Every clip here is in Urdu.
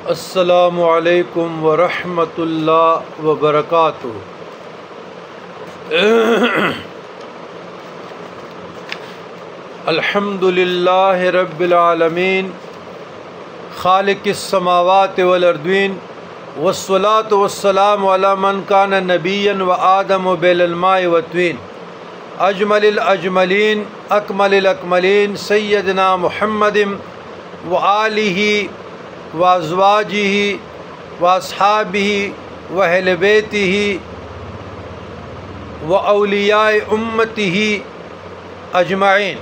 السلام علیکم ورحمۃ اللہ وبرکاتہ۔ الحمد للہ رب العالمین خالق السماوات والارضین والصلاة والسلام علی من کان نبیا وآدم بین الماء والطین اجمل الاجملین اکمل الاکملین سیدنا محمد وآلہ وازواجہ واصحابہ واہل بیتہ واولیاء امتہ اجمعین۔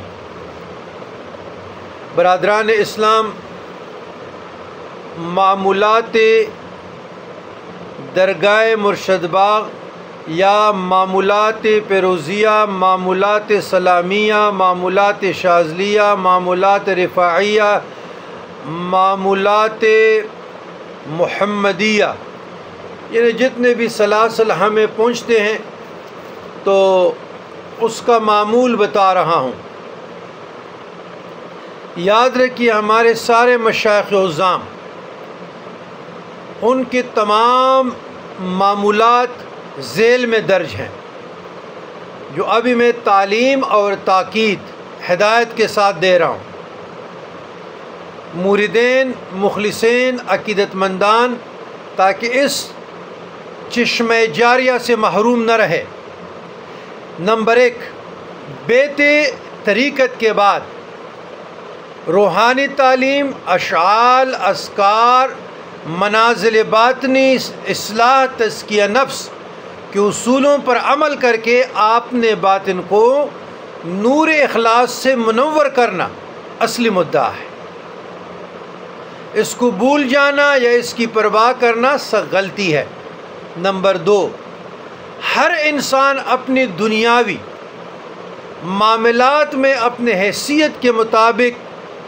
برادران اسلام، معمولات درگاہ مرشد باغ یا معمولات پیروزیہ، معمولات سلامیہ، معمولات شاذلیہ، معمولات رفاعیہ، معمولات محمدیہ، یعنی جتنے بھی سلاسل ہمیں پہنچتے ہیں تو اس کا معمول بتا رہا ہوں۔ یاد رکھیے ہمارے سارے مشائخ عظام، ان کے تمام معمولات ذیل میں درج ہیں، جو ابھی میں تعلیم اور تاکید ہدایت کے ساتھ دے رہا ہوں۔ موردین، مخلصین، عقیدت مندان تاکہ اس چشمہ جاریہ سے محروم نہ رہے۔ نمبر 1، بیت طریقت کے بعد روحانی تعلیم، اشعال، اذکار، منازل باطنی، اصلاح، تزکیہ نفس کے اصولوں پر عمل کر کے آپ نے باطن کو نور اخلاص سے منور کرنا اصلی مدعا ہے۔ اس کو بھول جانا یا اس کی پرواہ کرنا غلطی ہے۔ نمبر 2، ہر انسان اپنی دنیاوی معاملات میں اپنے حیثیت کے مطابق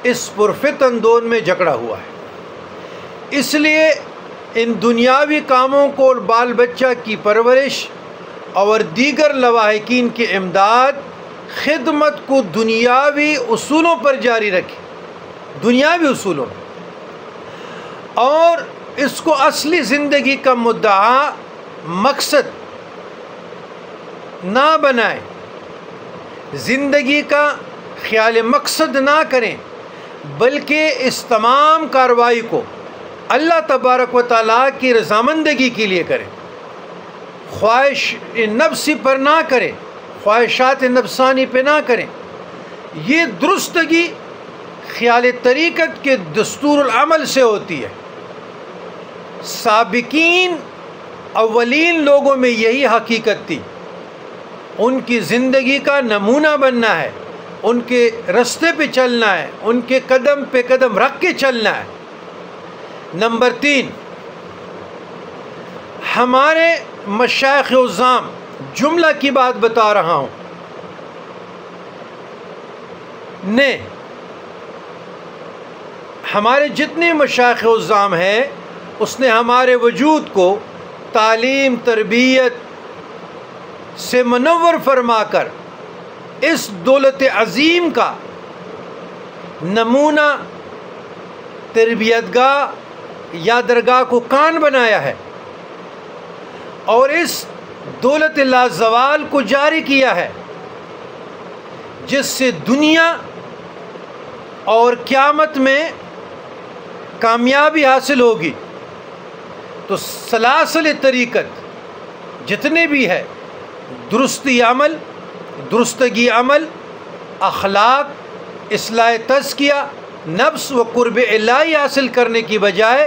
اس پرفتن دون میں جکڑا ہوا ہے، اس لیے ان دنیاوی کاموں کو اور بال بچہ کی پرورش اور دیگر لواحقین کی امداد، خدمت کو دنیاوی اصولوں پر جاری رکھے، دنیاوی اصولوں پر، اور اس کو اصلی زندگی کا مدعا مقصد نہ بنائیں، زندگی کا خیال مقصد نہ کریں، بلکہ اس تمام کارروائی کو اللہ تبارک و تعالیٰ کی رضامندگی کے لیے کریں، خواہش نفسی پر نہ کریں، خواہشات نفسانی پہ نہ کریں۔ یہ درستگی خیال طریقت کے دستور العمل سے ہوتی ہے۔ سابقین اولین لوگوں میں یہی حقیقت تھی، ان کی زندگی کا نمونہ بننا ہے، ان کے رستے پہ چلنا ہے، ان کے قدم پہ قدم رکھ کے چلنا ہے۔ نمبر 3، ہمارے مشائخ عظام، جملہ کی بات بتا رہا ہوں، نے ہمارے جتنے مشائخ عظام ہیں، اس نے ہمارے وجود کو تعلیم، تربیت سے منور فرما کر اس دولت عظیم کا نمونہ تربیت گاہ یا درگاہ کو کان بنایا ہے، اور اس دولت لازوال کو جاری کیا ہے، جس سے دنیا اور قیامت میں کامیابی حاصل ہوگی۔ تو سلاسل طریقت جتنے بھی ہے، درستی عمل، درستگی عمل، اخلاق، اصلاح تزکیہ نفس و قرب الہی حاصل کرنے کی بجائے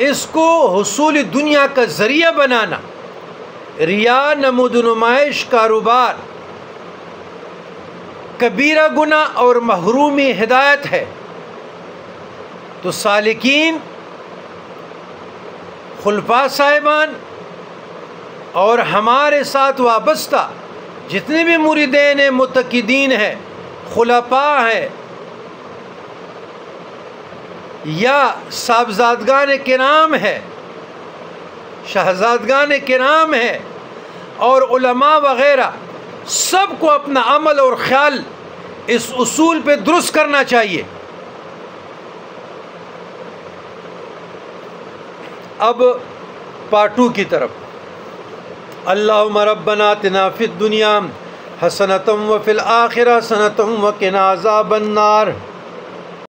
اس کو حصول دنیا کا ذریعہ بنانا، ریا، نمود و نمائش، کاروبار کبیرہ گناہ اور محرومی ہدایت ہے۔ تو سالکین، خلفاء صاحبان اور ہمارے ساتھ وابستہ جتنے بھی مریدین ہیں، متقدین ہیں، خلفاء ہیں یا صاحبزادگان کرام ہے، شہزادگان کرام ہے اور علماء وغیرہ، سب کو اپنا عمل اور خیال اس اصول پہ درست کرنا چاہیے۔ اب پارٹ 2 کی طرف. اللہم ربنا آتنا فی الدنیا حسنۃ وفی الآخرۃ حسنۃ وقنا عذاب النار.